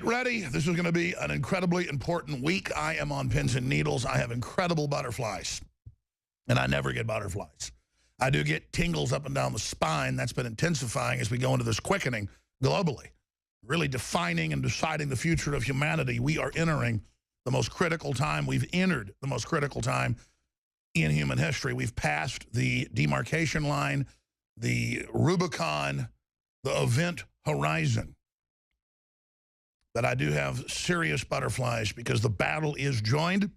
ready. This is going to be an incredibly important week. I am on pins and needles. I have incredible butterflies, and I never get butterflies. I do get tingles up and down the spine. That's been intensifying as we go into this quickening globally, really defining and deciding the future of humanity. We are entering the most critical time. We've entered the most critical time in human history. We've passed the demarcation line, the Rubicon, the event horizon. But I do have serious butterflies because the battle is joined.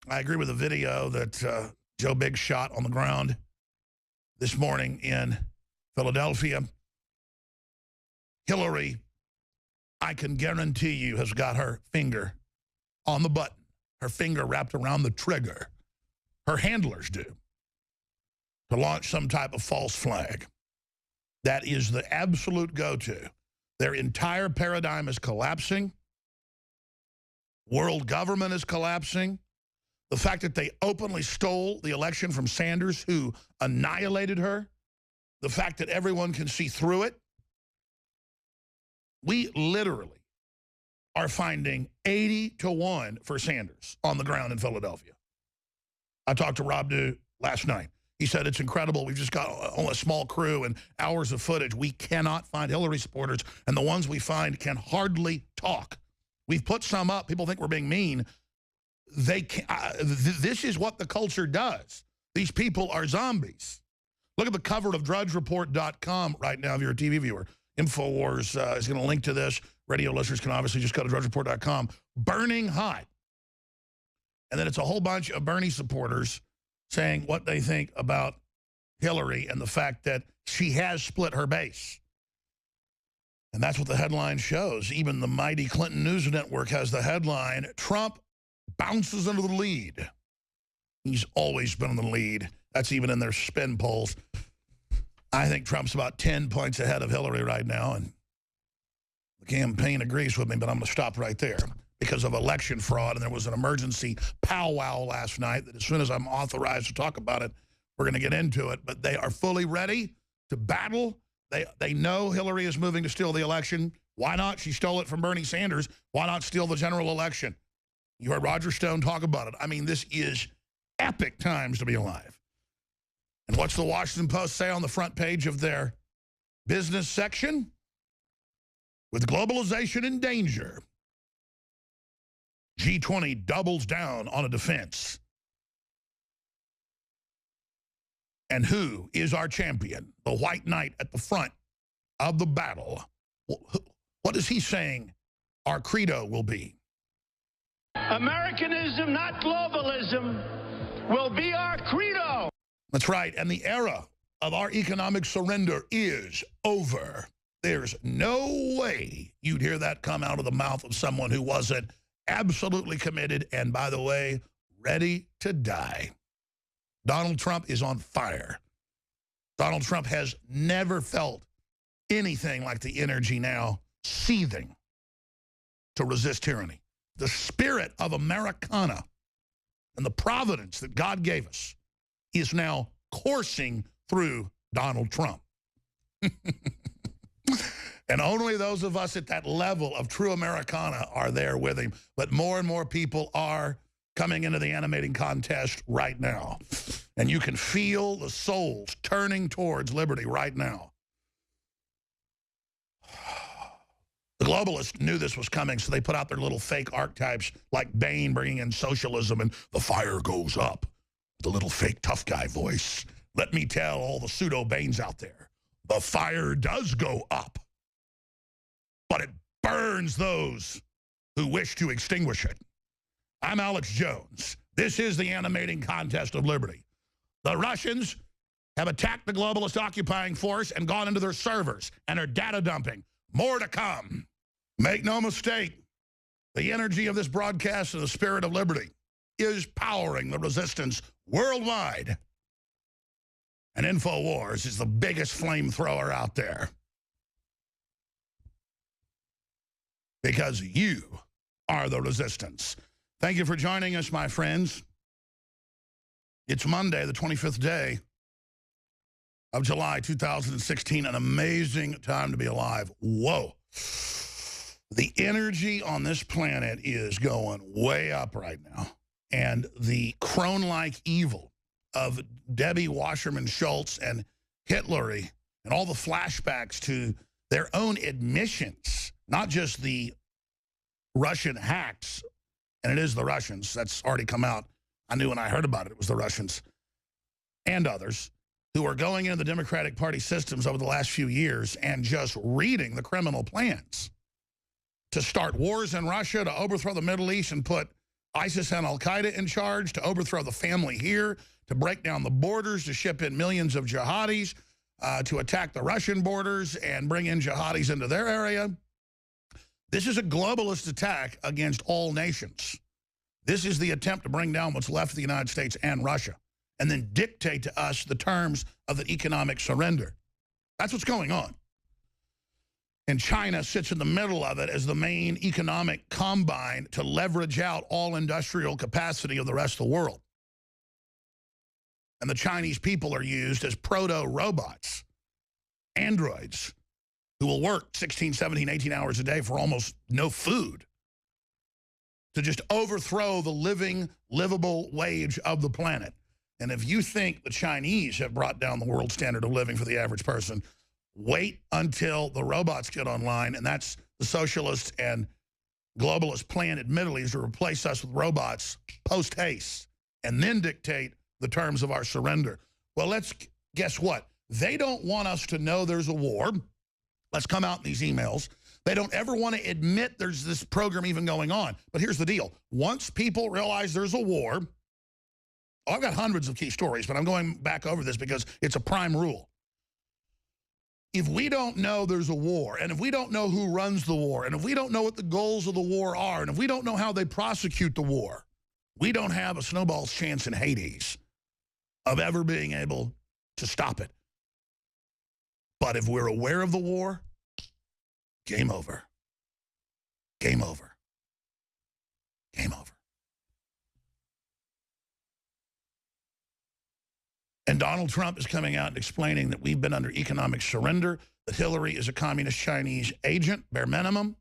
I agree with the video that Joe Big shot on the ground this morning in Philadelphia. Hillary, I can guarantee you, has got her finger on the button, her finger wrapped around the trigger. Her handlers do, to launch some type of false flag. That is the absolute go-to. Their entire paradigm is collapsing. World government is collapsing. The fact that they openly stole the election from Sanders, who annihilated her. The fact that everyone can see through it. We literally are finding 80-1 for Sanders on the ground in Philadelphia. I talked to Rob Dew last night. He said, it's incredible. We've just got only a small crew and hours of footage. We cannot find Hillary supporters, and the ones we find can hardly talk. We've put some up. People think we're being mean. They can't, this is what the culture does. These people are zombies. Look at the cover of drudgereport.com right now if you're a TV viewer. InfoWars is going to link to this. Radio listeners can obviously just go to drudgereport.com. Burning hot. And then it's a whole bunch of Bernie supporters saying what they think about Hillary and the fact that she has split her base. And that's what the headline shows. Even the mighty Clinton News Network has the headline, Trump bounces into the lead. He's always been in the lead. That's even in their spin polls. I think Trump's about 10 points ahead of Hillary right now, and the campaign agrees with me, but I'm going to stop right there because of election fraud, and there was an emergency powwow last night that as soon as I'm authorized to talk about it, we're going to get into it. But they are fully ready to battle. They know Hillary is moving to steal the election. Why not? She stole it from Bernie Sanders. Why not steal the general election? You heard Roger Stone talk about it. I mean, this is epic times to be alive. And what's the Washington Post say on the front page of their business section? With globalization in danger, G20 doubles down on a defense. And who is our champion? The white knight at the front of the battle. What is he saying our credo will be? Americanism, not globalism, will be our credo. That's right. And the era of our economic surrender is over. There's no way you'd hear that come out of the mouth of someone who wasn't absolutely committed and, by the way, ready to die. Donald Trump is on fire. Donald Trump has never felt anything like the energy now seething to resist tyranny. The spirit of Americana and the providence that God gave us is now coursing through Donald Trump. And only those of us at that level of true Americana are there with him. But more and more people are coming into the animating contest right now. And you can feel the souls turning towards liberty right now. The globalists knew this was coming, so they put out their little fake archetypes like Bane bringing in socialism and the fire goes up. The little fake tough guy voice. Let me tell all the pseudo-Banes out there, the fire does go up, but it burns those who wish to extinguish it. I'm Alex Jones. This is the animating contest of liberty. The Russians have attacked the globalist occupying force and gone into their servers and are data dumping. More to come. Make no mistake, the energy of this broadcast and the spirit of liberty is powering the resistance worldwide. And InfoWars is the biggest flamethrower out there. Because you are the resistance. Thank you for joining us, my friends. It's Monday, the 25th day of July 2016, an amazing time to be alive. Whoa. The energy on this planet is going way up right now. And the crone-like evil of Debbie Wasserman Schultz and Hitlery and all the flashbacks to their own admissions, not just the Russian hacks, and it is the Russians. That's already come out. I knew when I heard about it, it was the Russians and others who are going into the Democratic Party systems over the last few years and just reading the criminal plans to start wars in Russia, to overthrow the Middle East and put ISIS and Al-Qaeda in charge, to overthrow the family here, to break down the borders, to ship in millions of jihadis, to attack the Russian borders and bring in jihadis into their area. This is a globalist attack against all nations. This is the attempt to bring down what's left of the United States and Russia and then dictate to us the terms of the economic surrender. That's what's going on. And China sits in the middle of it as the main economic combine to leverage out all industrial capacity of the rest of the world. And the Chinese people are used as proto-robots, androids, who will work 16, 17, 18 hours a day for almost no food to just overthrow the livable wage of the planet. And if you think the Chinese have brought down the world standard of living for the average person, wait until the robots get online, and that's the socialist and globalist plan, admittedly, is to replace us with robots post-haste and then dictate the terms of our surrender. Well, guess what? They don't want us to know there's a war. Let's come out in these emails. They don't ever want to admit there's this program even going on. But here's the deal. Once people realize there's a war, I've got hundreds of key stories, but I'm going back over this because it's a prime rule. If we don't know there's a war, and if we don't know who runs the war, and if we don't know what the goals of the war are, and if we don't know how they prosecute the war, we don't have a snowball's chance in Hades of ever being able to stop it. But if we're aware of the war, game over. Game over. Game over. And Donald Trump is coming out and explaining that we've been under economic surrender, that Hillary is a communist Chinese agent, bare minimum.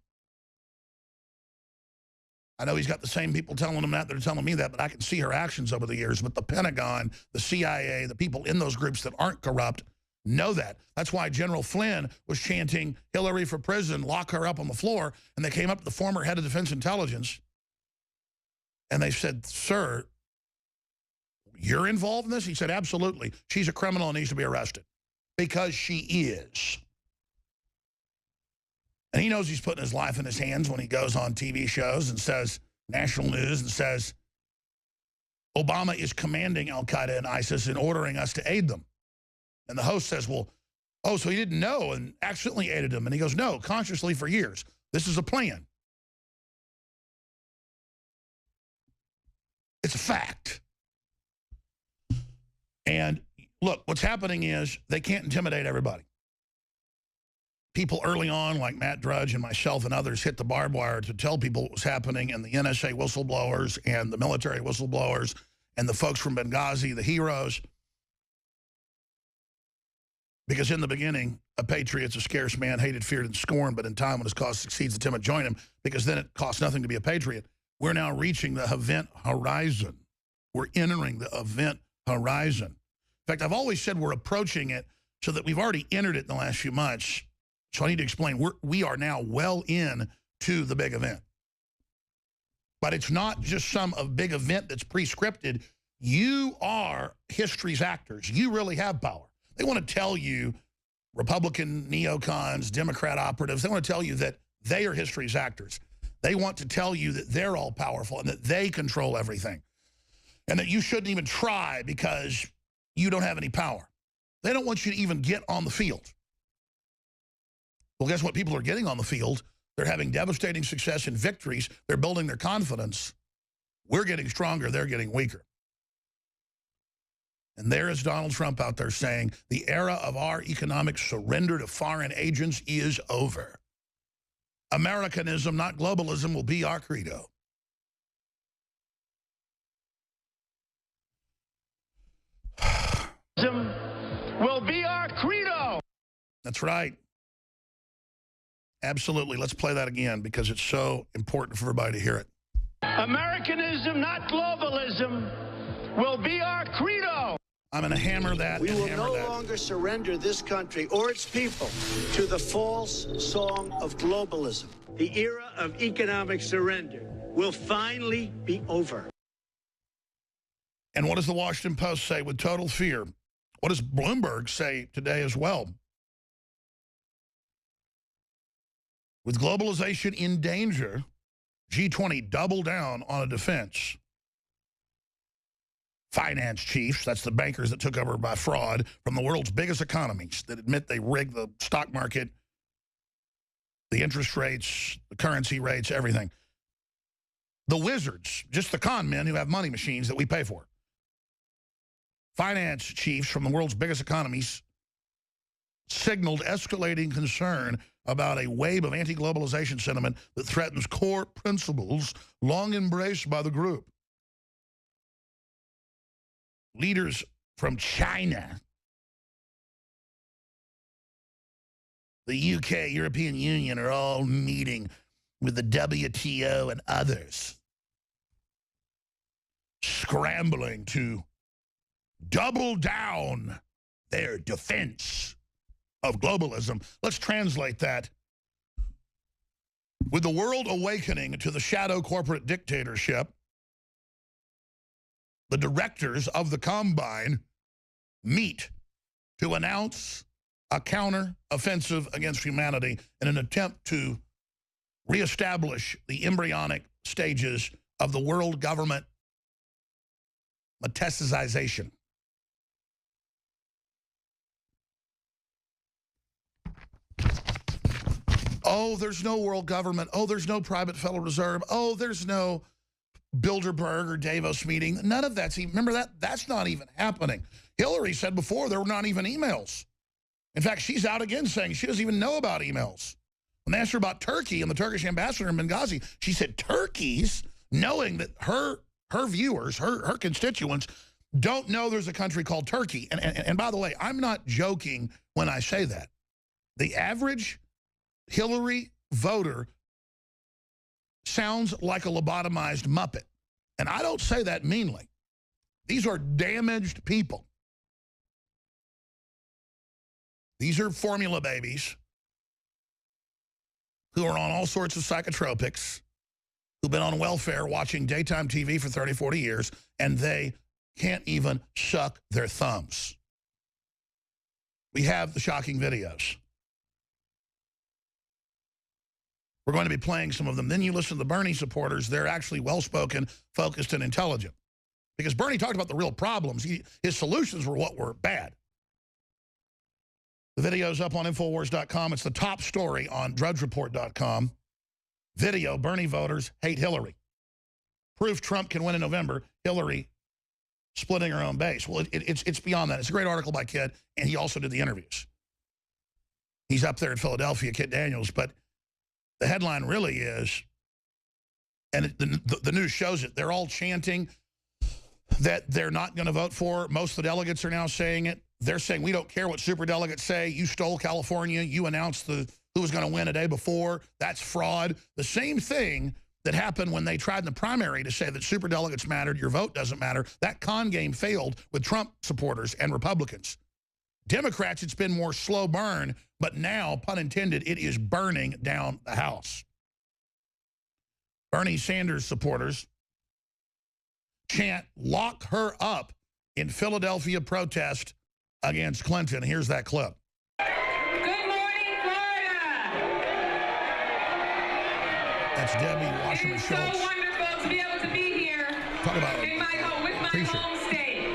I know he's got the same people telling him that are telling me that, but I can see her actions over the years. But the Pentagon, the CIA, the people in those groups that aren't corrupt know that. That's why General Flynn was chanting Hillary for prison, lock her up on the floor. And they came up to the former head of Defense Intelligence and they said, "Sir, you're involved in this?" He said, "Absolutely. She's a criminal and needs to be arrested." Because she is. And he knows he's putting his life in his hands when he goes on TV shows and says, national news, and says, Obama is commanding Al-Qaeda and ISIS and ordering us to aid them. And the host says, well, oh, so he didn't know and accidentally aided them. And he goes, no, consciously for years. This is a plan. It's a fact. And look, what's happening is they can't intimidate everybody. People early on, like Matt Drudge and myself and others, hit the barbed wire to tell people what was happening, and the NSA whistleblowers and the military whistleblowers and the folks from Benghazi, the heroes. Because in the beginning, a patriot's a scarce man, hated, feared, and scorned, but in time when his cause succeeds, the timid join him, because then it costs nothing to be a patriot. We're now reaching the event horizon. We're entering the event horizon. In fact, I've always said we're approaching it so that we've already entered it in the last few months. So I need to explain, we are now well in to the big event. But it's not just some big event that's pre-scripted. You are history's actors. You really have power. They want to tell you, Republican neocons, Democrat operatives, they want to tell you that they are history's actors. They want to tell you that they're all powerful and that they control everything. And that you shouldn't even try because you don't have any power. They don't want you to even get on the field. Well, guess what? People are getting on the field. They're having devastating success and victories. They're building their confidence. We're getting stronger. They're getting weaker. And there is Donald Trump out there saying the era of our economic surrender to foreign agents is over. Americanism, not globalism, will be our credo. Will be our credo. That's right. Absolutely. Let's play that again because it's so important for everybody to hear it. Americanism, not globalism, will be our credo. I'm going to hammer that. We will no longer surrender this country or its people to the false song of globalism. The era of economic surrender will finally be over. And what does the Washington Post say with total fear? What does Bloomberg say today as well? With globalization in danger, G20 double down on a defense. Finance chiefs, that's the bankers that took over by fraud from the world's biggest economies that admit they rigged the stock market, the interest rates, the currency rates, everything. The wizards, just the con men who have money machines that we pay for. Finance chiefs from the world's biggest economies signaled escalating concern about a wave of anti-globalization sentiment that threatens core principles long embraced by the group. Leaders from China, the UK, European Union are all meeting with the WTO and others, scrambling to double down their defense of globalism. Let's translate that. With the world awakening to the shadow corporate dictatorship, the directors of the Combine meet to announce a counter-offensive against humanity in an attempt to reestablish the embryonic stages of the world government metastasization. Oh, there's no world government. Oh, there's no private Federal Reserve. Oh, there's no Bilderberg or Davos meeting. None of that's even, remember that? That's not even happening. Hillary said before there were not even emails. In fact, she's out again saying she doesn't even know about emails. When they asked her about Turkey and the Turkish ambassador in Benghazi, she said turkeys, knowing that her viewers, her constituents, don't know there's a country called Turkey. And by the way, I'm not joking when I say that. The average Hillary voter sounds like a lobotomized Muppet. And I don't say that meanly. These are damaged people. These are formula babies who are on all sorts of psychotropics, who've been on welfare watching daytime TV for 30, 40 years, and they can't even suck their thumbs. We have the shocking videos. We're going to be playing some of them. Then you listen to the Bernie supporters. They're actually well-spoken, focused, and intelligent. Because Bernie talked about the real problems. His solutions were what were bad. The video's up on Infowars.com. It's the top story on DrudgeReport.com. Video, Bernie voters hate Hillary. Proof Trump can win in November. Hillary splitting her own base. Well, it's beyond that. It's a great article by Kid, and he also did the interviews. He's up there in Philadelphia, Kit Daniels, but the headline really is, and the news shows it, they're all chanting that they're not going to vote for. Most of the delegates are now saying it. They're saying, we don't care what superdelegates say. You stole California. You announced who was going to win a day before. That's fraud. The same thing that happened when they tried in the primary to say that superdelegates mattered, your vote doesn't matter. That con game failed with Trump supporters and Republicans. Democrats, it's been more slow burn, but now, pun intended, it is burning down the House. Bernie Sanders supporters chant, lock her up in Philadelphia protest against Clinton. Here's that clip. Good morning, Florida. That's Debbie Wasserman It is Schultz. so wonderful to be able to be here Talk about in my home, with my home state.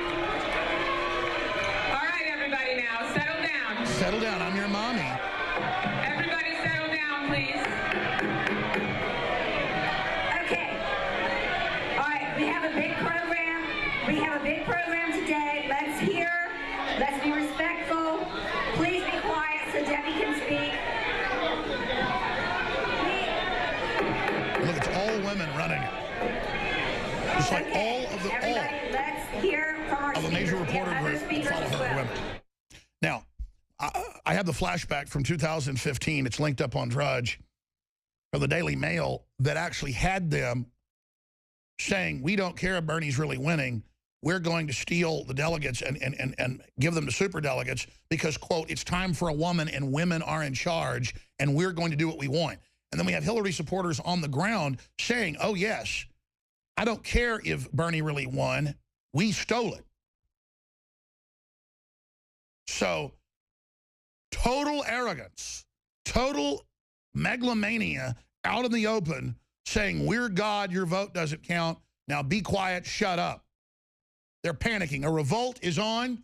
All right, everybody now, settle down. Settle down. I'm your mommy. Everybody settle down, please. Okay. All right, we have a big program. We have a big program today. Let's hear. Let's be respectful. Please be quiet so Debbie can speak. Look, it's all women running it. It's like Okay. all of the Everybody, let's hear from our of a major speakers. We have reporter other group that speakers follow as her well. women. Now, I I have the flashback from 2015. It's linked up on Drudge from the Daily Mail that actually had them saying, we don't care if Bernie's really winning. We're going to steal the delegates and give them to superdelegates because, quote, it's time for a woman and women are in charge and we're going to do what we want. And then we have Hillary supporters on the ground saying, oh, yes, I don't care if Bernie really won. We stole it. So total arrogance, total megalomania out in the open saying, we're God, your vote doesn't count. Now be quiet, shut up. They're panicking. A revolt is on.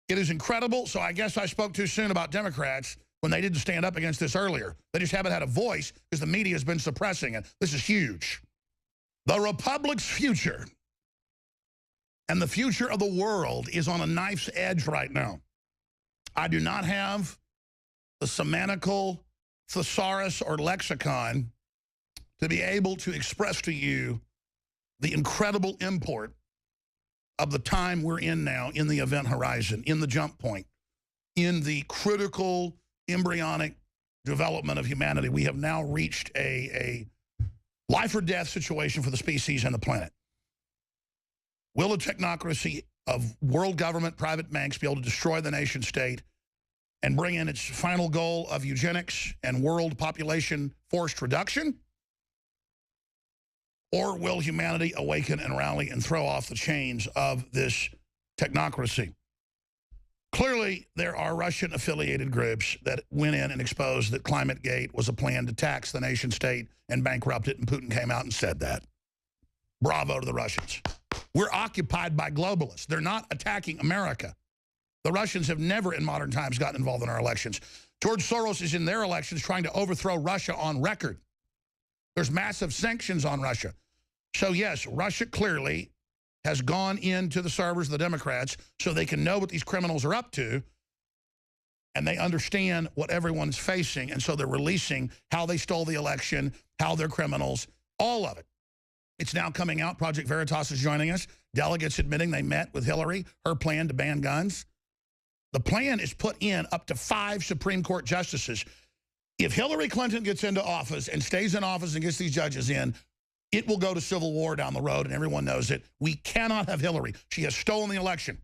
It is incredible. So I guess I spoke too soon about Democrats when they didn't stand up against this earlier. They just haven't had a voice because the media has been suppressing it. This is huge. The Republic's future and the future of the world is on a knife's edge right now. I do not have the semantical thesaurus or lexicon to be able to express to you the incredible import of the time we're in now in the event horizon, in the jump point, in the critical embryonic development of humanity. We have now reached a life or death situation for the species and the planet. Will a technocracy of world government, private banks be able to destroy the nation state and bring in its final goal of eugenics and world population forced reduction? Or will humanity awaken and rally and throw off the chains of this technocracy? Clearly, there are Russian-affiliated groups that went in and exposed that ClimateGate was a plan to tax the nation state and bankrupt it, and Putin came out and said that. Bravo to the Russians. We're occupied by globalists. They're not attacking America. The Russians have never in modern times gotten involved in our elections. George Soros is in their elections trying to overthrow Russia on record. There's massive sanctions on Russia. So, yes, Russia clearly has gone into the servers of the Democrats so they can know what these criminals are up to, and they understand what everyone's facing, and so they're releasing how they stole the election, how they're criminals, all of it. It's now coming out. Project Veritas is joining us. Delegates admitting they met with Hillary, her plan to ban guns. The plan is put in up to 5 Supreme Court justices. If Hillary Clinton gets into office and stays in office and gets these judges in, it will go to civil war down the road, and everyone knows it. We cannot have Hillary. She has stolen the election.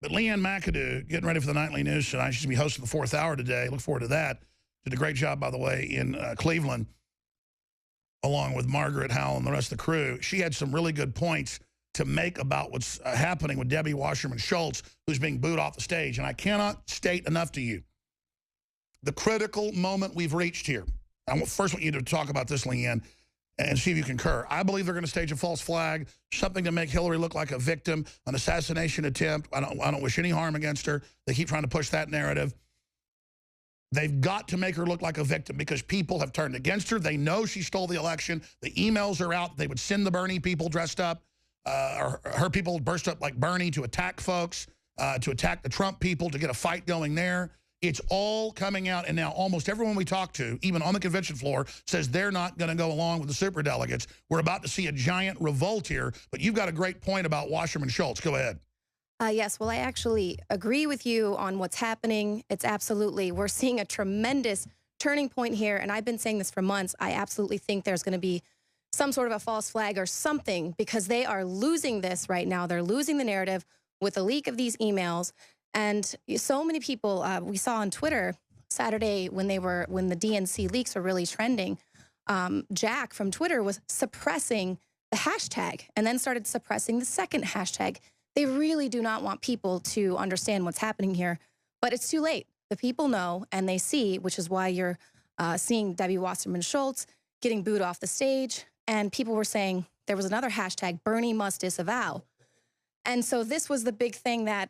But Leanne McAdoo, getting ready for the nightly news tonight, she's going to be hosting the 4th hour today. Look forward to that. Did a great job, by the way, in Cleveland, along with Margaret Howell and the rest of the crew. She had some really good points to make about what's happening with Debbie Wasserman Schultz, who's being booed off the stage. And I cannot state enough to you the critical moment we've reached here. I first want you to talk about this, Leanne, and see if you concur. I believe they're going to stage a false flag, something to make Hillary look like a victim, an assassination attempt. I don't wish any harm against her. They keep trying to push that narrative. They've got to make her look like a victim because people have turned against her. They know she stole the election. The emails are out. They would send the Bernie people dressed up. Or her people burst up like Bernie to attack folks, to attack the Trump people, to get a fight going there. It's all coming out, and now almost everyone we talk to, even on the convention floor, says they're not going to go along with the superdelegates. We're about to see a giant revolt here, but you've got a great point about Wasserman Schultz. Go ahead. Yes, well, I actually agree with you on what's happening. It's absolutely, we're seeing a tremendous turning point here, and I've been saying this for months. I absolutely think there's going to be some sort of a false flag or something because they are losing this right now. They're losing the narrative with the leak of these emails. And so many people, we saw on Twitter Saturday when the DNC leaks were really trending, Jack from Twitter was suppressing the hashtag and then started suppressing the second hashtag. They really do not want people to understand what's happening here, but it's too late. The people know and they see, which is why you're seeing Debbie Wasserman Schultz getting booed off the stage. And people were saying there was another hashtag, Bernie must disavow. And so this was the big thing that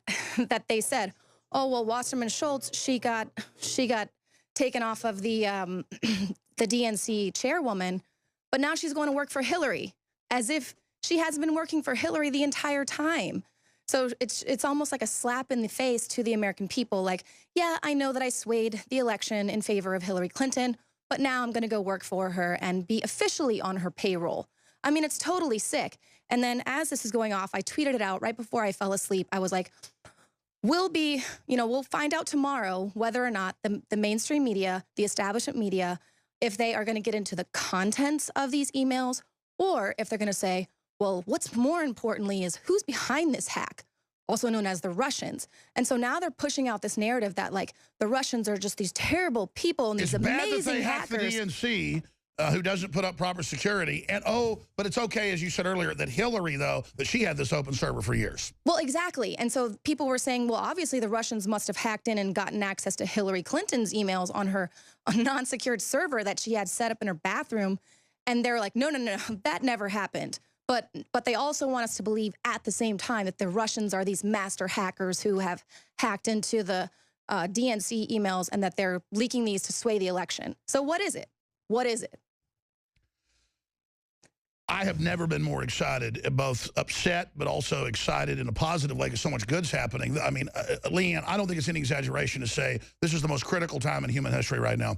that they said, oh, well, Wasserman Schultz, she got taken off of the DNC chairwoman, but now she's going to work for Hillary, as if she hasn't been working for Hillary the entire time. So it's almost like a slap in the face to the American people. Like, yeah, I know that I swayed the election in favor of Hillary Clinton, but now I'm going to go work for her and be officially on her payroll. I mean, it's totally sick. And then as this is going off, I tweeted it out right before I fell asleep. I was like, We'll be, we'll find out tomorrow whether or not the mainstream media, the establishment media, if they are going to get into the contents of these emails, or if they're going to say, well, what's more importantly is who's behind this hack, also known as the Russians. And so now they're pushing out this narrative that, like, the Russians are just these terrible people and these amazing hackers. It's bad that they hack the DNC, who doesn't put up proper security. And, but it's okay, as you said earlier, that Hillary, though, that she had this open server for years. Well, exactly. And so people were saying, well, obviously the Russians must have hacked in and gotten access to Hillary Clinton's emails on her non-secured server that she had set up in her bathroom. And they're like, no, that never happened. But they also want us to believe at the same time that the Russians are these master hackers who have hacked into the DNC emails and that they're leaking these to sway the election. So what is it? What is it? I have never been more excited, both upset, but also excited in a positive way because so much good's happening. I mean, Leanne, I don't think it's any exaggeration to say this is the most critical time in human history right now.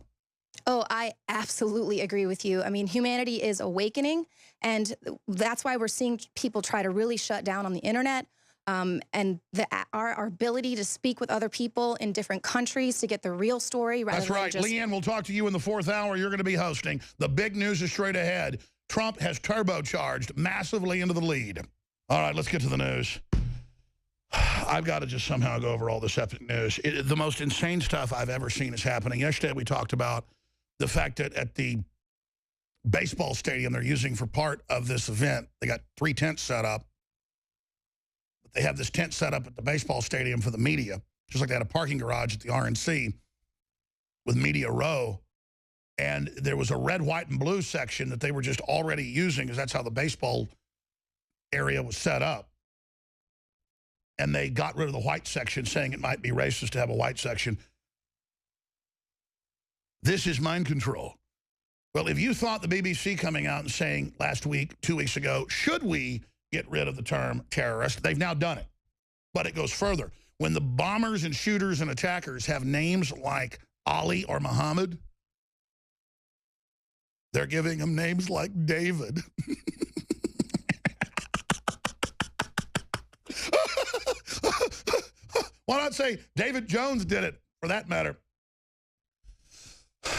Oh, I absolutely agree with you. I mean, humanity is awakening, and that's why we're seeing people try to really shut down on the internet. And our ability to speak with other people in different countries to get the real story. That's right. Leanne, we'll talk to you in the 4th hour. You're going to be hosting. The big news is straight ahead. Trump has turbocharged massively into the lead. All right, let's get to the news. I've got to just somehow go over all this epic news. The most insane stuff I've ever seen is happening. Yesterday we talked about the fact that at the baseball stadium they're using for part of this event, they got 3 tents set up. But they have this tent set up at the baseball stadium for the media, just like they had a parking garage at the RNC with Media Row. And there was a red, white, and blue section that they were just already using because that's how the baseball area was set up. And they got rid of the white section, saying it might be racist to have a white section. This is mind control. Well, if you thought the BBC coming out and saying last week, 2 weeks ago, should we get rid of the term terrorist, they've now done it. But it goes further. When the bombers and shooters and attackers have names like Ali or Muhammad, they're giving them names like David. Why not say David Jones did it, for that matter?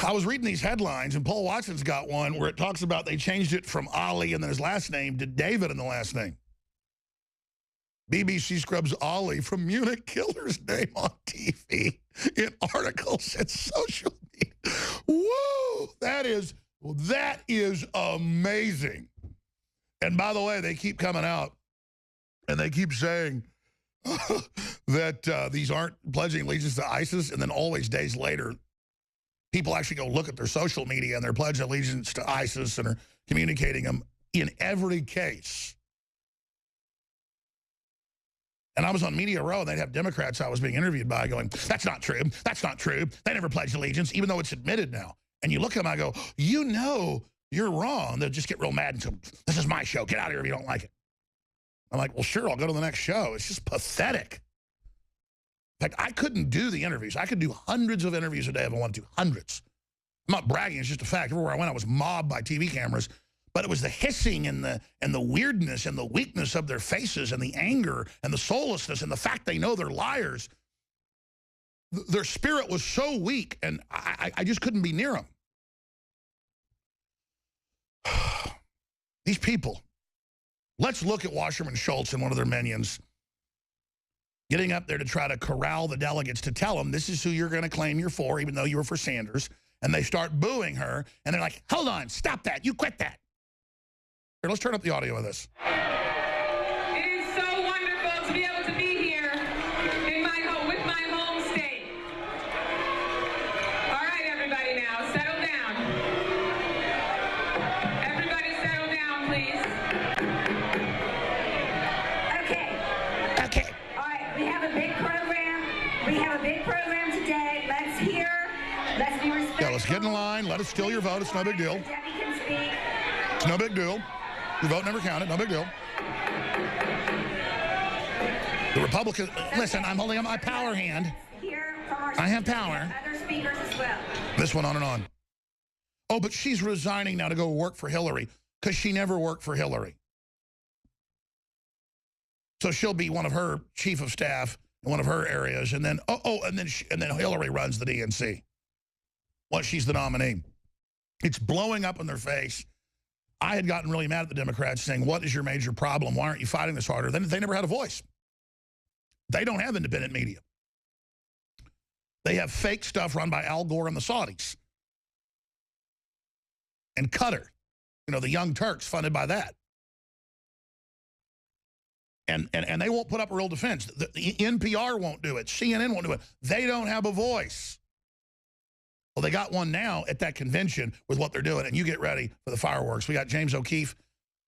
I was reading these headlines, and Paul Watson's got one where it talks about they changed it from Ali and then his last name to David in the last name. BBC scrubs Ali from Munich killer's name on TV in articles and social media. Woo! That is amazing. And by the way, they keep coming out and they keep saying that these aren't pledging allegiance to ISIS, and then always days later, people actually go look at their social media and they're pledging allegiance to ISIS and are communicating them in every case. And I was on Media Row, and they'd have Democrats I was being interviewed by going, that's not true, that's not true. They never pledged allegiance, even though it's admitted now. And you look at them, I go, you know you're wrong. They'll just get real mad and say, this is my show. Get out of here if you don't like it. I'm like, well, sure, I'll go to the next show. It's just pathetic. In fact, I couldn't do the interviews. I could do hundreds of interviews a day if I wanted to. Hundreds. I'm not bragging. It's just a fact. Everywhere I went, I was mobbed by TV cameras. But it was the hissing and the weirdness and the weakness of their faces and the anger and the soullessness and the fact they know they're liars. Their spirit was so weak, and I just couldn't be near them. These people. Let's look at Wasserman Schultz and one of their minions getting up there to try to corral the delegates to tell them this is who you're going to claim you're for, even though you were for Sanders. And they start booing her, and they're like, hold on, stop that. You quit that. Here, let's turn up the audio of this. It is so wonderful to be able to be here in with my home state. All right, everybody now, settle down. Everybody settle down, please. Okay. All right, we have a big program. We have a big program today. Let's be respectful. Yeah, let's get in line. Let us steal your vote. It's no big deal. Debbie can speak. It's no big deal. Your vote never counted. No big deal. The Republicans, listen, I'm holding up my power hand. I have power. Other speakers as well. This went on and on. Oh, but she's resigning now to go work for Hillary because she never worked for Hillary. So she'll be one of her chief of staff in one of her areas, and then and then Hillary runs the DNC once she's the nominee. It's blowing up in their face. I had gotten really mad at the Democrats saying, what is your major problem? Why aren't you fighting this harder? Then they never had a voice. They don't have independent media. They have fake stuff run by Al Gore and the Saudis. And Qatar, you know, the Young Turks funded by that. And they won't put up a real defense. The NPR won't do it. CNN won't do it. They don't have a voice. Well, they got one now at that convention with what they're doing, and you get ready for the fireworks. We got James O'Keefe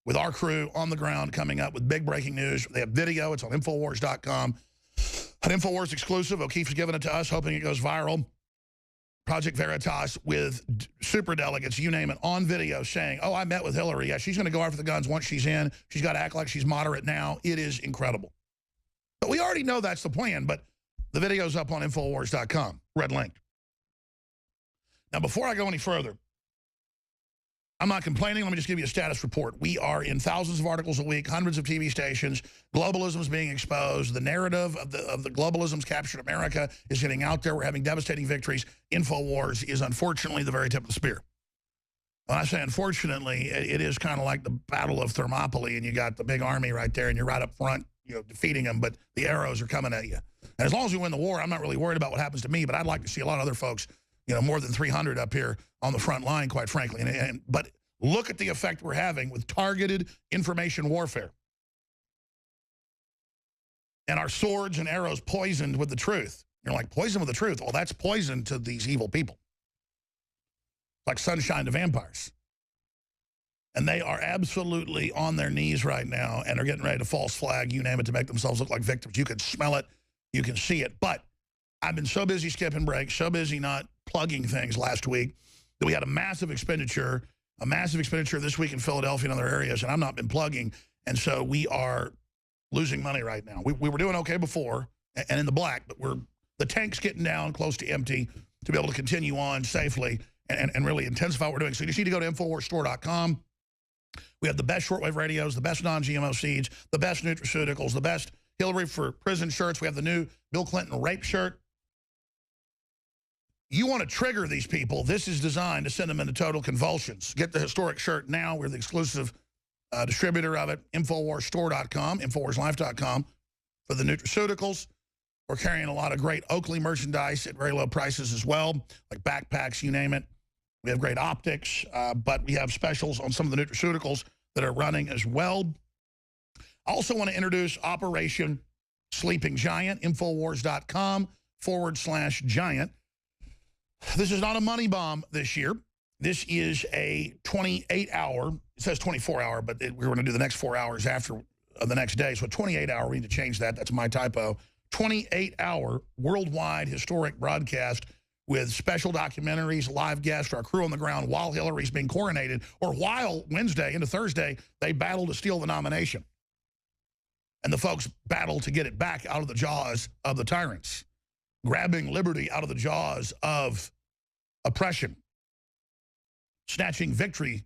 with our crew on the ground coming up with big breaking news. They have video. It's on Infowars.com. An Infowars exclusive. O'Keefe's giving it to us, hoping it goes viral. Project Veritas with super delegates, you name it, on video saying, oh, I met with Hillary. Yeah, she's going to go after the guns once she's in. She's got to act like she's moderate now. It is incredible. But we already know that's the plan, but the video's up on Infowars.com, red linked. Now, before I go any further, I'm not complaining. Let me just give you a status report. We are in thousands of articles a week, hundreds of TV stations. Globalism is being exposed. The narrative of the globalism's captured America is getting out there. We're having devastating victories. Infowars is unfortunately the very tip of the spear. When I say unfortunately, it is kind of like the Battle of Thermopylae, and you got the big army right there, and you're right up front, you know, defeating them, but the arrows are coming at you. And as long as we win the war, I'm not really worried about what happens to me, but I'd like to see a lot of other folks, you know, more than 300 up here on the front line, quite frankly. But look at the effect we're having with targeted information warfare. And our swords and arrows poisoned with the truth. You're like, poison with the truth? Well, that's poison to these evil people. Like sunshine to vampires. And they are absolutely on their knees right now and are getting ready to false flag, you name it, to make themselves look like victims. You can smell it. You can see it. But I've been so busy skipping breaks, so busy not plugging things last week, that we had a massive expenditure this week in Philadelphia and other areas, and I've not been plugging. And so we are losing money right now. We were doing okay before and in the black, but the tank's getting down close to empty to be able to continue on safely and really intensify what we're doing. So you just need to go to InfoWarsStore.com. We have the best shortwave radios, the best non-GMO seeds, the best nutraceuticals, the best Hillary for prison shirts. We have the new Bill Clinton rape shirt. You want to trigger these people. This is designed to send them into total convulsions. Get the historic shirt now. We're the exclusive distributor of it. InfoWarsStore.com, InfoWarsLife.com for the nutraceuticals. We're carrying a lot of great Oakley merchandise at very low prices as well, like backpacks, you name it. We have great optics, but we have specials on some of the nutraceuticals that are running as well. I also want to introduce Operation Sleeping Giant, Infowars.com/giant. This is not a money bomb this year. This is a 28-hour, it says 24-hour, but we're going to do the next 4 hours after the next day. So 28-hour, we need to change that. That's my typo. 28-hour worldwide historic broadcast with special documentaries, live guests, our crew on the ground while Hillary's being coronated, or while Wednesday into Thursday, they battle to steal the nomination. And the folks battle to get it back out of the jaws of the tyrants, grabbing liberty out of the jaws of oppression, snatching victory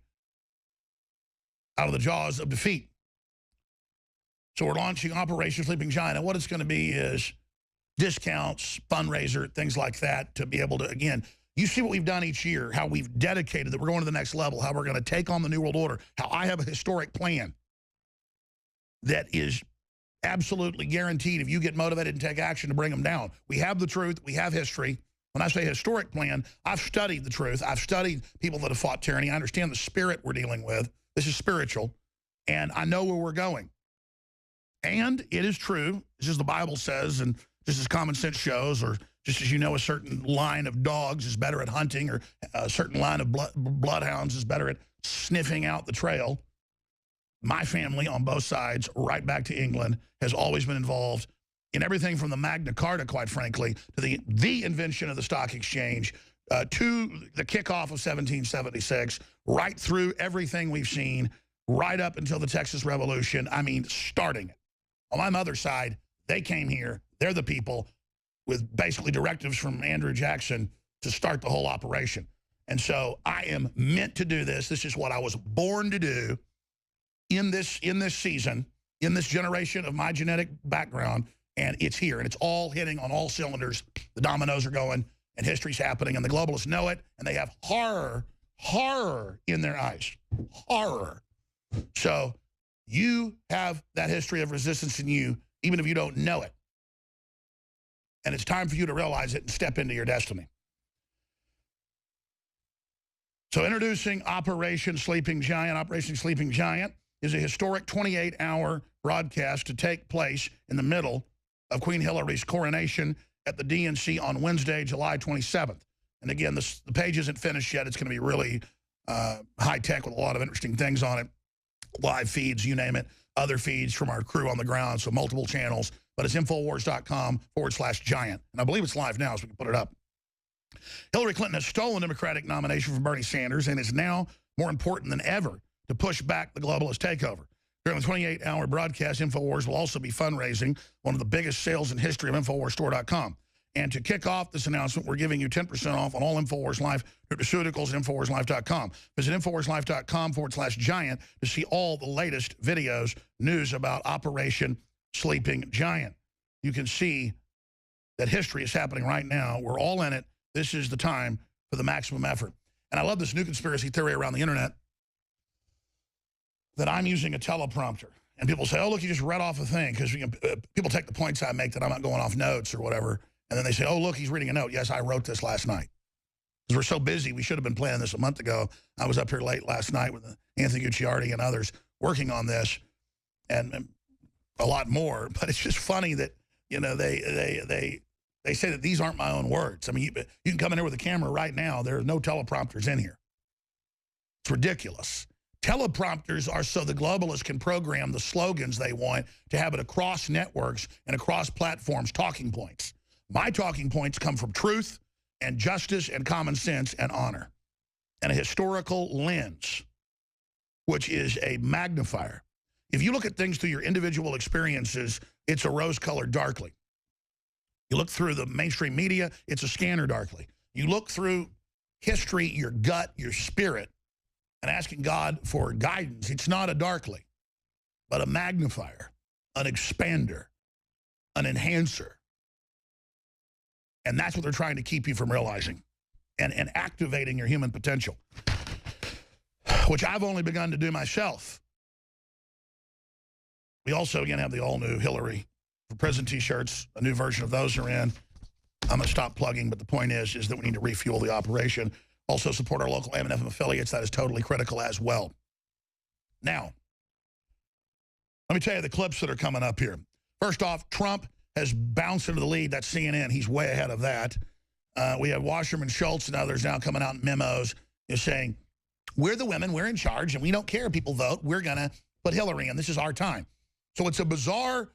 out of the jaws of defeat. So we're launching Operation Sleeping Giant, and what it's going to be is discounts, fundraiser, things like that, to be able to, again, you see what we've done each year, how we've dedicated that we're going to the next level, how we're going to take on the New World Order, how I have a historic plan that is absolutely guaranteed if you get motivated and take action to bring them down. We have the truth. We have history. When I say historic plan, I've studied the truth. I've studied people that have fought tyranny. I understand the spirit we're dealing with. This is spiritual. And I know where we're going. And it is true, just as the Bible says, and just as common sense shows, or just as you know, a certain line of dogs is better at hunting, or a certain line of bloodhounds is better at sniffing out the trail. My family on both sides, right back to England, has always been involved in everything from the Magna Carta, quite frankly, to the invention of the stock exchange, to the kickoff of 1776, right through everything we've seen, right up until the Texas Revolution. I mean, starting it. On my mother's side, they came here. They're the people with basically directives from Andrew Jackson to start the whole operation. And so I am meant to do this. This is what I was born to do in this season, in this generation of my genetic background, And it's here, and it's all hitting on all cylinders. The dominoes are going, and history's happening, and the globalists know it, and they have horror in their eyes. Horror. So you have that history of resistance in you, even if you don't know it. And it's time for you to realize it and step into your destiny. So introducing Operation Sleeping Giant. Operation Sleeping Giant is a historic 28-hour broadcast to take place in the middle of Queen Hillary's coronation at the DNC on Wednesday, July 27th. And again, the page isn't finished yet. It's going to be really high-tech with a lot of interesting things on it. Live feeds, you name it. Other feeds from our crew on the ground, so multiple channels. But it's Infowars.com/giant. And I believe it's live now, so we can put it up. Hillary Clinton has stolen the Democratic nomination from Bernie Sanders and is now more important than ever to push back the globalist takeover. During the 28-hour broadcast, Infowars will also be fundraising, one of the biggest sales in history of InfoWarsStore.com. And to kick off this announcement, we're giving you 10% off on all InfoWars Life nutraceuticals at InfoWarsLife.com. Visit InfoWarsLife.com/giant to see all the latest videos, news about Operation Sleeping Giant. You can see that history is happening right now. We're all in it. This is the time for the maximum effort. And I love this new conspiracy theory around the internet that I'm using a teleprompter. And people say, oh, look, you just read off a thing. Because people take the points I make that I'm not going off notes or whatever. And then they say, oh, look, he's reading a note. Yes, I wrote this last night. Because we're so busy, we should have been planning this a month ago. I was up here late last night with Anthony Gucciardi and others working on this and a lot more. But it's just funny that, you know, they say that these aren't my own words. I mean, you can come in here with a camera right now. There are no teleprompters in here. It's ridiculous. Teleprompters are so the globalists can program the slogans they want to have it across networks and across platforms, talking points. My talking points come from truth and justice and common sense and honor and a historical lens, which is a magnifier. If you look at things through your individual experiences, it's a rose-colored darkly. You look through the mainstream media, it's a scanner darkly. You look through history, your gut, your spirit, and asking God for guidance, it's not a darkly, but a magnifier, an expander, an enhancer. And that's what they're trying to keep you from realizing and activating your human potential, which I've only begun to do myself. We also, again, have the all-new Hillary for President T-shirts. A new version of those are in. I'm going to stop plugging, but the point is that we need to refuel the operation. Also support our local AM and FM affiliates. That is totally critical as well. Now, let me tell you the clips that are coming up here. First off, Trump has bounced into the lead. That's CNN. He's way ahead of that. We have Wasserman Schultz and others now coming out in memos saying, we're the women, we're in charge, and we don't care if people vote. We're going to put Hillary in. This is our time. So it's a bizarre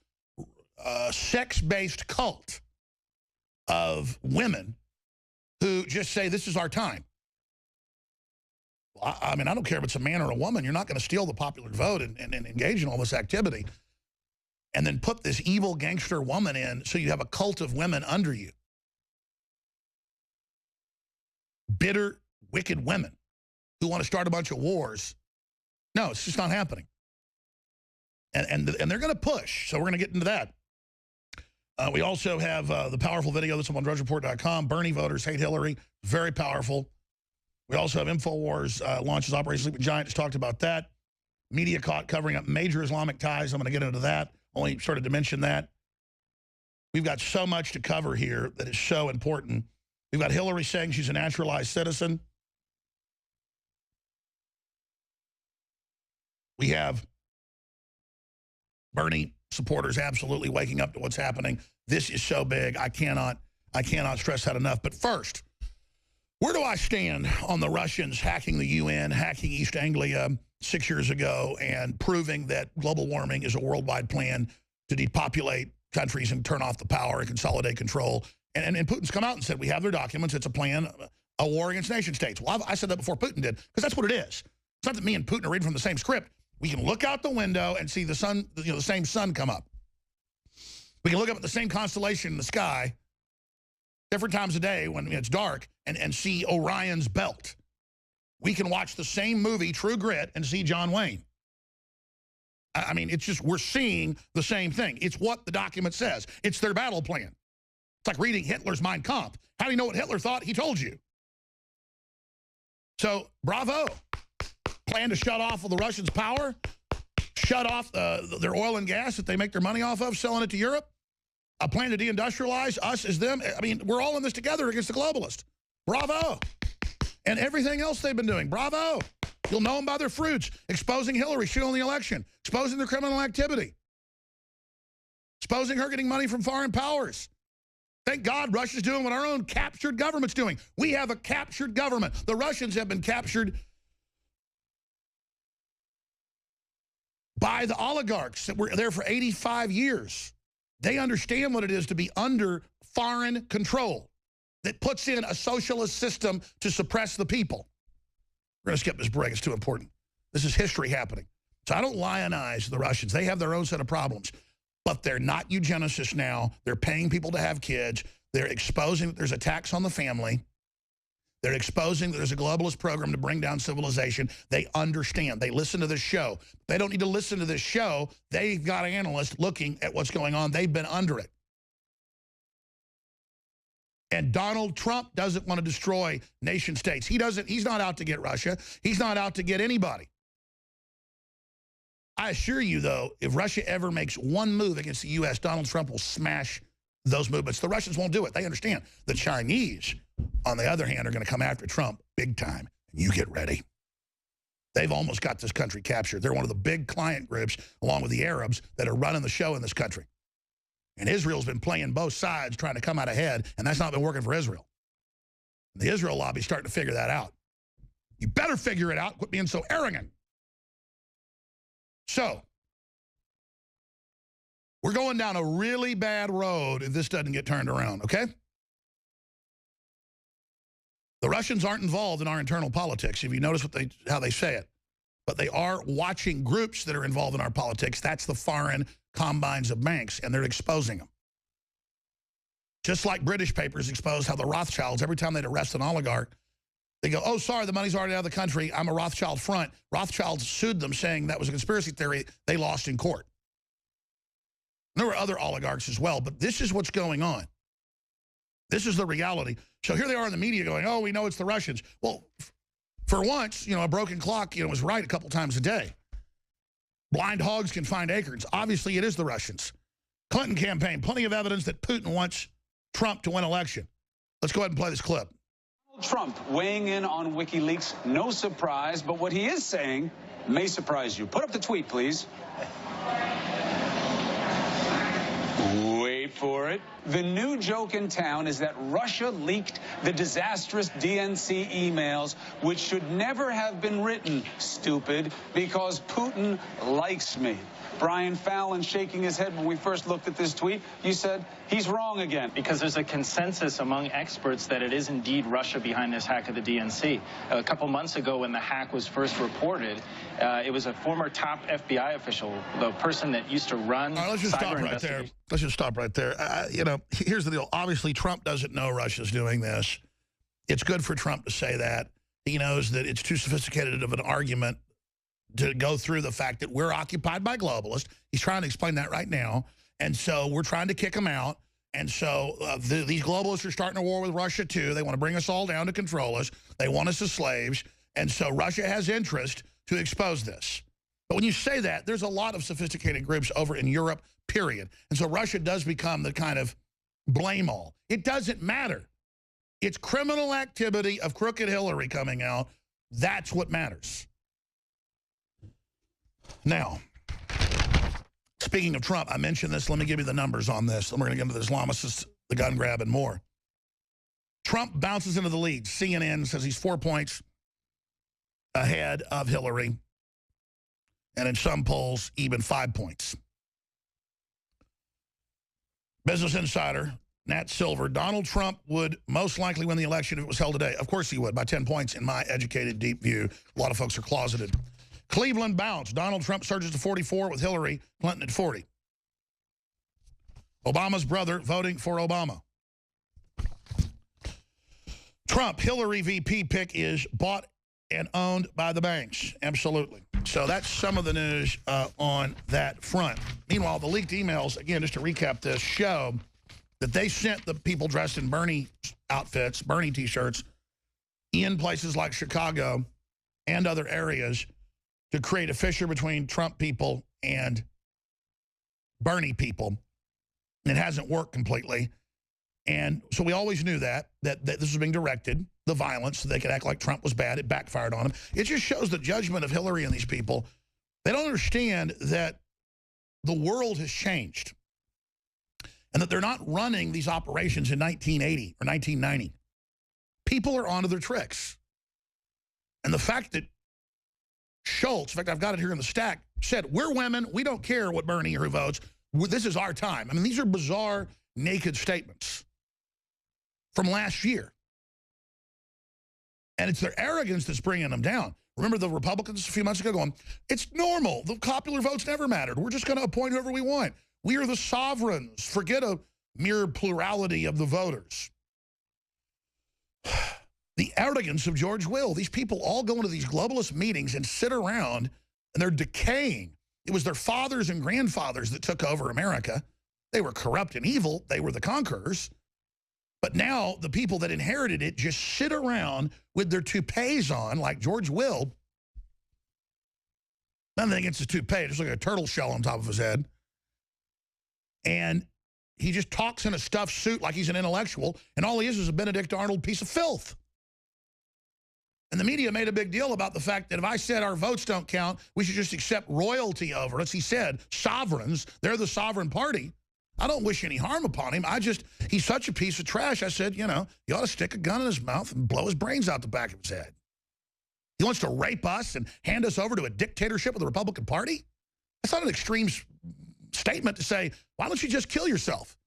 sex-based cult of women who just say, this is our time. I mean, I don't care if it's a man or a woman. You're not going to steal the popular vote and engage in all this activity and then put this evil gangster woman in so you have a cult of women under you. Bitter, wicked women who want to start a bunch of wars. No, it's just not happening. And they're going to push, so we're going to get into that. We also have the powerful video that's on DrudgeReport.com. Bernie voters hate Hillary. Very powerful. We also have InfoWars launches Operation Sleeping Giant. Just talked about that. Media caught covering up major Islamic ties. I'm going to get into that. Only started to mention that. We've got so much to cover here that is so important. We've got Hillary saying she's a naturalized citizen. We have Bernie supporters absolutely waking up to what's happening. This is so big. I cannot stress that enough. But first, where do I stand on the Russians hacking the UN, hacking East Anglia 6 years ago, and proving that global warming is a worldwide plan to depopulate countries and turn off the power and consolidate control? And Putin's come out and said, we have their documents. It's a plan, a war against nation states. Well, I said that before Putin did, because that's what it is. It's not that me and Putin are reading from the same script. We can look out the window and see the sun, the same sun come up. We can look up at the same constellation in the sky different times a day when it's dark and see Orion's belt. We can watch the same movie, True Grit, and see John Wayne. I mean, it's just we're seeing the same thing. It's what the document says. It's their battle plan. It's like reading Hitler's Mein Kampf. How do you know what Hitler thought? He told you. So, bravo. Plan to shut off the Russians' power, shut off their oil and gas that they make their money off of, selling it to Europe. A plan to deindustrialize us as them. I mean, we're all in this together against the globalists. Bravo. And everything else they've been doing. Bravo. You'll know them by their fruits. Exposing Hillary, stealing the election. Exposing their criminal activity. Exposing her getting money from foreign powers. Thank God Russia's doing what our own captured government's doing. We have a captured government. The Russians have been captured by the oligarchs that were there for 85 years. They understand what it is to be under foreign control that puts in a socialist system to suppress the people. We're going to skip this break. It's too important. This is history happening. So I don't lionize the Russians. They have their own set of problems. But they're not eugenicists now. They're paying people to have kids. They're exposing that there's a tax on the family. They're exposing that there's a globalist program to bring down civilization. They understand. They listen to this show. They don't need to listen to this show. They've got analysts looking at what's going on. They've been under it. And Donald Trump doesn't want to destroy nation states. He's not out to get Russia. He's not out to get anybody. I assure you, though, if Russia ever makes one move against the U.S., Donald Trump will smash those movements. The Russians won't do it. They understand. The Chinese, on the other hand, are going to come after Trump big time. You get ready. They've almost got this country captured. They're one of the big client groups, along with the Arabs, that are running the show in this country. And Israel's been playing both sides, trying to come out ahead, and that's not been working for Israel. The Israel lobby's starting to figure that out. You better figure it out. Quit being so arrogant. So, we're going down a really bad road if this doesn't get turned around, okay? The Russians aren't involved in our internal politics, if you notice how they say it. But they are watching groups that are involved in our politics. That's the foreign combines of banks, and they're exposing them. Just like British papers exposed how the Rothschilds, every time they'd arrest an oligarch, they go, oh, sorry, the money's already out of the country. I'm a Rothschild front. Rothschilds sued them saying that was a conspiracy theory. They lost in court. There were other oligarchs as well, but this is what's going on. This is the reality. So here they are in the media going, oh, we know it's the Russians. Well, for once, a broken clock, was right a couple times a day. Blind hogs can find acorns. Obviously, it is the Russians. Clinton campaign, plenty of evidence that Putin wants Trump to win election. Let's go ahead and play this clip. Trump weighing in on WikiLeaks, no surprise, but what he is saying may surprise you. Put up the tweet, please. Wait for it. The new joke in town is that Russia leaked the disastrous DNC emails, which should never have been written, stupid, because Putin likes me. Brian Fallon shaking his head when we first looked at this tweet. You said he's wrong again. Because there's a consensus among experts that it is indeed Russia behind this hack of the DNC. A couple months ago when the hack was first reported, it was a former top FBI official, the person that used to run All right, let's just stop right there. Let's just stop right there. Here's the deal. Obviously, Trump doesn't know Russia's doing this. It's good for Trump to say that. He knows that it's too sophisticated of an argument to go through the fact that we're occupied by globalists. He's trying to explain that right now. And so we're trying to kick him out. And so these globalists are starting a war with Russia, too. They want to bring us all down to control us. They want us as slaves. And so Russia has interest to expose this. But when you say that, there's a lot of sophisticated groups over in Europe, period. And so Russia does become the kind of blame all. It doesn't matter. It's criminal activity of crooked Hillary coming out. That's what matters. Now, speaking of Trump, I mentioned this. Let me give you the numbers on this. Then we're going to get into the Islamists, the gun grab, and more. Trump bounces into the lead. CNN says he's 4 points ahead of Hillary. And in some polls, even 5 points. Business Insider, Nat Silver, Donald Trump would most likely win the election if it was held today. Of course he would, by 10 points in my educated, deep view. A lot of folks are closeted. Cleveland bounce. Donald Trump surges to 44 with Hillary Clinton at 40. Obama's brother voting for Obama. Trump, Hillary VP pick is bought and owned by the banks. Absolutely. So that's some of the news on that front. Meanwhile, the leaked emails, again, just to recap this, show that they sent the people dressed in Bernie outfits, Bernie T-shirts, in places like Chicago and other areas to create a fissure between Trump people and Bernie people. It hasn't worked completely. And so we always knew that this was being directed, the violence, so they could act like Trump was bad. It backfired on them. It just shows the judgment of Hillary and these people. They don't understand that the world has changed and that they're not running these operations in 1980 or 1990. People are onto their tricks. And the fact that Schultz, in fact, I've got it here in the stack, said, we're women, we don't care what Bernie or who votes. This is our time. I mean, these are bizarre, naked statements from last year. And it's their arrogance that's bringing them down. Remember the Republicans a few months ago going, it's normal. The popular votes never mattered. We're just going to appoint whoever we want. We are the sovereigns. Forget a mere plurality of the voters. The arrogance of George Will. These people all go into these globalist meetings and sit around, and they're decaying. It was their fathers and grandfathers that took over America. They were corrupt and evil. They were the conquerors. But now the people that inherited it just sit around with their toupees on, like George Will. Nothing against his toupee, just like a turtle shell on top of his head. And he just talks in a stuffed suit like he's an intellectual, and all he is a Benedict Arnold piece of filth. And the media made a big deal about the fact that if I said our votes don't count, we should just accept royalty over us. He said, sovereigns, they're the sovereign party. I don't wish any harm upon him. He's such a piece of trash. I said, you know, you ought to stick a gun in his mouth and blow his brains out the back of his head. He wants to rape us and hand us over to a dictatorship of the Republican Party? That's not an extreme statement to say, why don't you just kill yourself?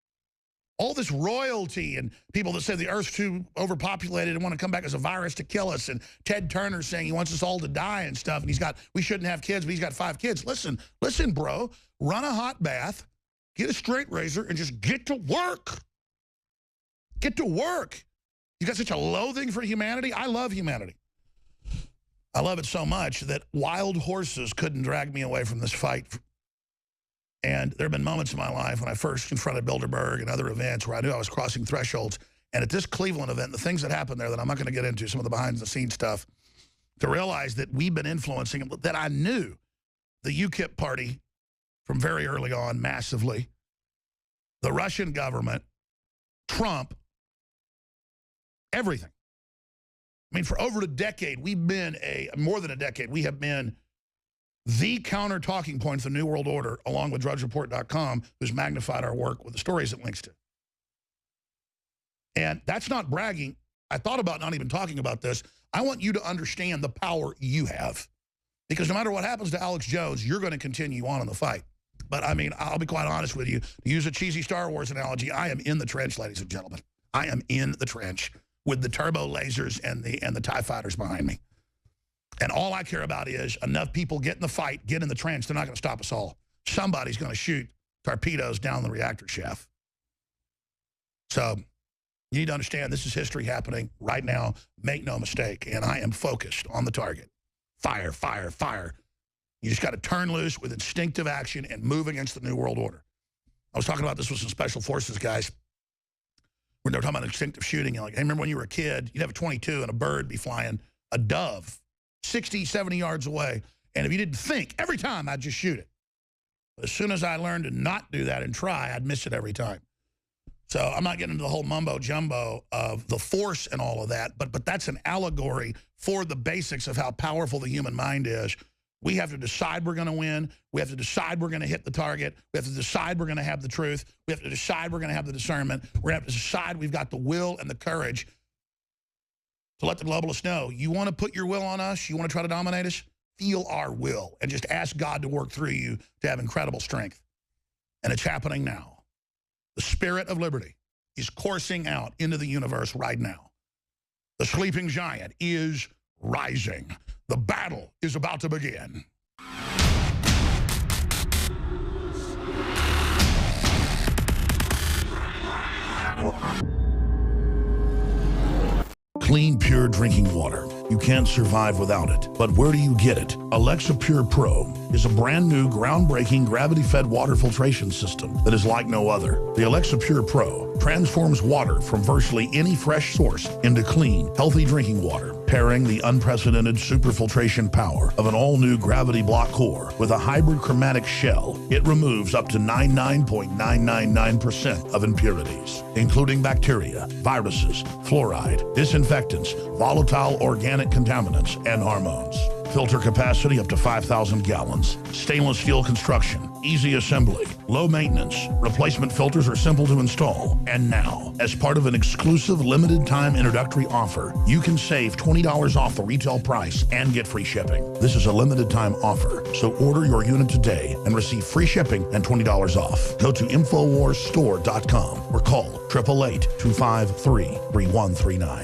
All this royalty and people that say the Earth's too overpopulated and want to come back as a virus to kill us, and Ted Turner saying he wants us all to die and stuff, and we shouldn't have kids, but he's got 5 kids. Listen, bro, run a hot bath, get a straight razor, and just get to work. Get to work. You got such a loathing for humanity. I love humanity. I love it so much that wild horses couldn't drag me away from this fight. And there have been moments in my life when I first confronted Bilderberg and other events where I knew I was crossing thresholds. And at this Cleveland event, the things that happened there that I'm not going to get into, some of the behind-the-scenes stuff, to realize that we've been influencing, that I knew the UKIP party from very early on massively, the Russian government, Trump, everything. I mean, for over a decade, we've been more than a decade, we have been the counter talking point for the New World Order, along with DrudgeReport.com, who's magnified our work with the stories it links to. And that's not bragging. I thought about not even talking about this. I want you to understand the power you have. Because no matter what happens to Alex Jones, you're going to continue on in the fight. But, I mean, I'll be quite honest with you. To use a cheesy Star Wars analogy, I am in the trench, ladies and gentlemen. I am in the trench with the turbo lasers and the TIE fighters behind me. And all I care about is enough people get in the fight, get in the trench. They're not going to stop us all. Somebody's going to shoot torpedoes down the reactor shaft. So you need to understand this is history happening right now. Make no mistake. And I am focused on the target. Fire, fire, fire. You just got to turn loose with instinctive action and move against the New World Order. I was talking about this with some special forces guys when they were talking about instinctive shooting. Like, I remember when you were a kid, you'd have a .22 and a bird be flying, a dove, 60, 70 yards away. And if you didn't think, every time I'd just shoot it. As soon as I learned to not do that and try, I'd miss it every time. So I'm not getting into the whole mumbo jumbo of the force and all of that, but that's an allegory for the basics of how powerful the human mind is. We have to decide we're going to win. We have to decide we're going to hit the target. We have to decide we're going to have the truth. We have to decide we're going to have the discernment. We're going to have to decide we've got the will and the courage to let the globalists know, you want to put your will on us? You want to try to dominate us? Feel our will and just ask God to work through you to have incredible strength. And it's happening now. The spirit of liberty is coursing out into the universe right now. The sleeping giant is rising. The battle is about to begin. Clean, pure drinking water. You can't survive without it. But where do you get it? Alexa Pure Pro is a brand new, groundbreaking, gravity-fed water filtration system that is like no other. The Alexa Pure Pro transforms water from virtually any fresh source into clean, healthy drinking water, pairing the unprecedented superfiltration power of an all-new gravity block core with a hybrid chromatic shell. It removes up to 99.999% of impurities, including bacteria, viruses, fluoride, disinfectants, volatile organic contaminants, and hormones. Filter capacity up to 5,000 gallons. Stainless steel construction, easy assembly, low maintenance. Replacement filters are simple to install. And now, as part of an exclusive limited time introductory offer, you can save $20 off the retail price and get free shipping. This is a limited time offer, so order your unit today and receive free shipping and $20 off. Go to InfoWarsStore.com or call 888-253-3139.